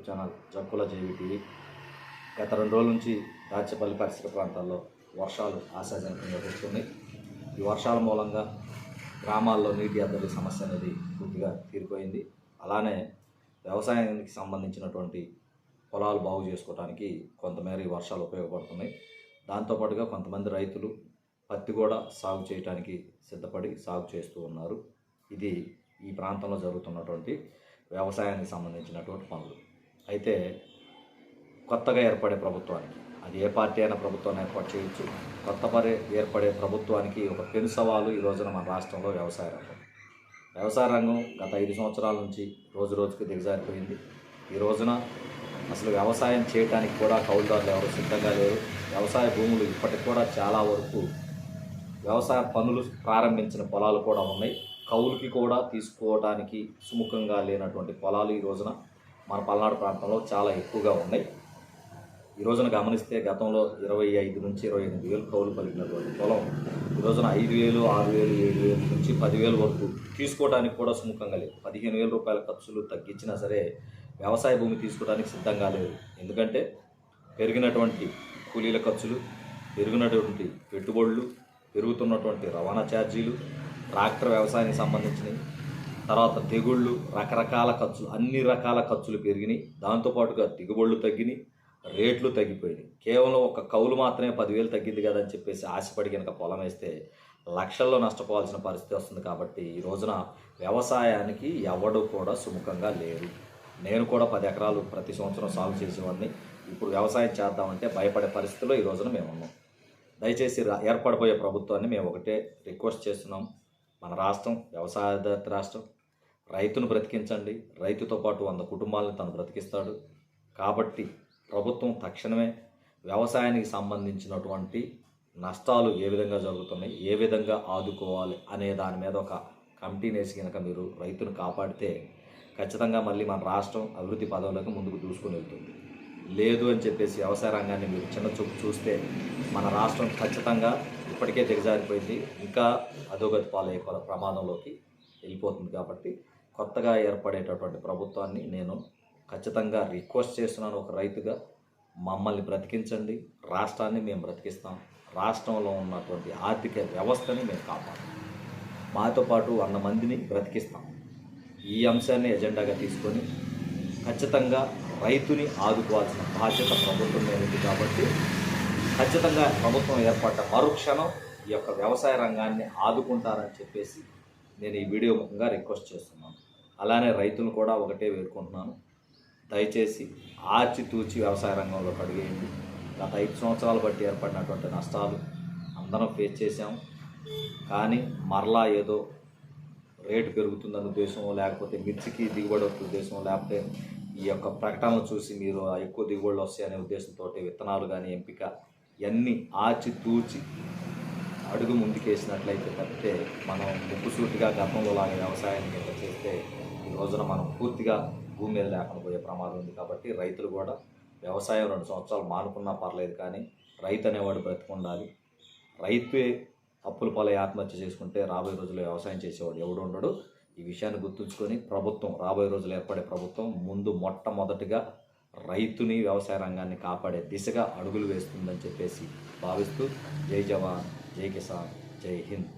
Channel Jakkula JV TV. గత 2 రోజుల నుంచి దాచేపల్లి పరిసర ప్రాంతాల్లో వర్షాలు ఆశాజనకంగా కురుస్తున్నాయి. ఈ వర్షాల మూలంగా గ్రామాల్లో నీటి ఎద్దడి సమస్య అనేది పూర్తిగా తీరిపోయింది. అలానే వ్యవసాయానికి సంబంధించినటువంటి పొలాలు బాగు చేసుకోవడానికి కొంతమేర ఈ వర్షాలు ఉపయోగపడుతున్నాయి. దాంతోపాటుగా కొంతమంది రైతులు పత్తి కూడా సాగు చేయడానికి సిద్ధపడి సాగు చేస్తూ ఉన్నారు. ఇది ఈ ప్రాంతంలో జరుగుతున్నటువంటి వ్యవసాయానికి సంబంధించినటువంటి పనులు. అయితే కొత్తగా ఏర్పడే ప్రభుత్వానికి, అది ఏ పార్టీ అయినా ప్రభుత్వాన్ని ఏర్పాటు చేయొచ్చు, ఏర్పడే ప్రభుత్వానికి ఒక పెను సవాలు ఈ రోజున మన రాష్ట్రంలో వ్యవసాయ రంగం. వ్యవసాయ రంగం గత 5 సంవత్సరాల నుంచి రోజు రోజుకి దిగజారిపోయింది. ఈ రోజున అసలు వ్యవసాయం చేయడానికి కూడా కౌలుదారులు ఎవరు సిద్ధంగా లేరు. వ్యవసాయ భూములు ఇప్పటికి కూడా చాలా వరకు వ్యవసాయ పనులు ప్రారంభించిన పొలాలు కూడా ఉన్నాయి. కౌలుకి కూడా తీసుకోవడానికి సుముఖంగా లేనటువంటి పొలాలు ఈ రోజున మన పల్నాడు ప్రాంతంలో చాలా ఎక్కువగా ఉన్నాయి. ఈ రోజున గమనిస్తే గతంలో 25 నుంచి 28 వేలు కౌలు పలికినటువంటి పొలం ఈ రోజున 5,000, 6,000, 7,000 నుంచి 10,000 వరకు తీసుకోవడానికి కూడా సుముఖంగా లేదు. 15,000 రూపాయల ఖర్చులు తగ్గించినా సరే వ్యవసాయ భూమి తీసుకోవడానికి సిద్ధంగా లేదు. ఎందుకంటే పెరిగినటువంటి కూలీల ఖర్చులు, పెరిగినటువంటి పెట్టుబడులు, పెరుగుతున్నటువంటి రవాణా ఛార్జీలు, ట్రాక్టర్ వ్యవసాయానికి సంబంధించినవి, తర్వాత తెగుళ్ళు, రకరకాల ఖర్చులు, అన్ని రకాల ఖర్చులు పెరిగినాయి. దాంతోపాటుగా దిగుబడులు తగ్గినాయి, రేట్లు తగ్గిపోయినాయి. కేవలం ఒక కౌలు మాత్రమే 10,000 తగ్గింది కదా అని చెప్పేసి ఆశపడి కనుక పొలం వేస్తే లక్షల్లో నష్టపోవాల్సిన పరిస్థితి వస్తుంది. కాబట్టి ఈ రోజున వ్యవసాయానికి ఎవడు కూడా సుముఖంగా లేరు. నేను కూడా 10 ఎకరాలు ప్రతి సంవత్సరం సాగు చేసేవాడిని. ఇప్పుడు వ్యవసాయం చేద్దామంటే భయపడే పరిస్థితిలో ఈ రోజున మేము ఉన్నాం. దయచేసి ఏర్పడబోయే ప్రభుత్వాన్ని మేము ఒకటే రిక్వెస్ట్ చేస్తున్నాం. మన రాష్ట్రం వ్యవసాయాధారిత రాష్ట్రం. రైతును బ్రతికించండి. రైతుతో పాటు 100 కుటుంబాలను తను బ్రతికిస్తాడు. కాబట్టి ప్రభుత్వం తక్షణమే వ్యవసాయానికి సంబంధించినటువంటి నష్టాలు ఏ విధంగా జరుగుతున్నాయి, ఏ విధంగా ఆదుకోవాలి అనే దాని మీద ఒక కమిటీని వేసి కనుక మీరు రైతును కాపాడితే ఖచ్చితంగా మళ్ళీ మన రాష్ట్రం అభివృద్ధి పదవులకు ముందుకు దూసుకొని వెళ్తుంది. లేదు అని చెప్పేసి వ్యవసాయ రంగాన్ని మీరు చిన్న చూపు చూస్తే మన రాష్ట్రం ఖచ్చితంగా ఇప్పటికే దిగజారిపోయింది, ఇంకా అధోగతి పాలయ్యే ప్రమాదంలోకి వెళ్ళిపోతుంది. కాబట్టి కొత్తగా ఏర్పడేటటువంటి ప్రభుత్వాన్ని నేను ఖచ్చితంగా రిక్వెస్ట్ చేస్తున్నాను. ఒక రైతుగా మమ్మల్ని బ్రతికించండి, రాష్ట్రాన్ని మేము బ్రతికిస్తాం, రాష్ట్రంలో ఉన్నటువంటి ఆర్థిక వ్యవస్థని మేము కాపాడాం, మాతో పాటు 100 మందిని బ్రతికిస్తాం. ఈ అంశాన్ని ఎజెండాగా తీసుకొని ఖచ్చితంగా రైతుని ఆదుకోవాల్సిన బాధ్యత ప్రభుత్వం మీద ఉంది. కాబట్టి ఖచ్చితంగా ప్రభుత్వం ఏర్పడ్డ మరుక్షణం ఈ యొక్క వ్యవసాయ రంగాన్ని ఆదుకుంటారని చెప్పేసి నేను ఈ వీడియో ముఖంగా రిక్వెస్ట్ చేస్తున్నాను. అలానే రైతులు కూడా ఒకటే వేడుకుంటున్నాను, దయచేసి ఆచితూచి వ్యవసాయ రంగంలో అడుగేయండి. గత 5 సంవత్సరాలు బట్టి ఏర్పడినటువంటి నష్టాలు అందరం ఫేస్ చేశాం. కానీ మరలా ఏదో రేటు పెరుగుతుందన్న ఉద్దేశం, లేకపోతే మిర్చికి దిగుబడి వస్తున్న ఉద్దేశం, లేకపోతే ఈ యొక్క ప్రకటనలు చూసి మీరు ఎక్కువ దిగుబడులు వస్తాయనే ఉద్దేశంతో విత్తనాలు కానీ ఎంపిక ఇవన్నీ ఆచితూచి అడుగు ముందుకేసినట్లయితే తప్పితే మనం ముక్కుసూటిగా గతంలో లాగా వ్యవసాయాన్ని కింద చేస్తే ఈ రోజున మనం పూర్తిగా భూమి మీద లేకుండా పోయే ప్రమాదం ఉంది. కాబట్టి రైతులు కూడా వ్యవసాయం 2 సంవత్సరాలు మానుకున్నా పర్లేదు, కానీ రైతు అనేవాడు బ్రతికుండాలి. రైతే అప్పుల పాలై ఆత్మహత్య చేసుకుంటే రాబోయే రోజుల్లో వ్యవసాయం చేసేవాడు ఎవడు ఉండడు. ఈ విషయాన్ని గుర్తుంచుకొని ప్రభుత్వం, రాబోయే రోజులు ఏర్పడే ప్రభుత్వం ముందు మొట్టమొదటిగా రైతుని, వ్యవసాయ రంగాన్ని కాపాడే దిశగా అడుగులు వేస్తుందని చెప్పేసి భావిస్తూ జై జవాన్, జై కిసాన్, జై హింద్.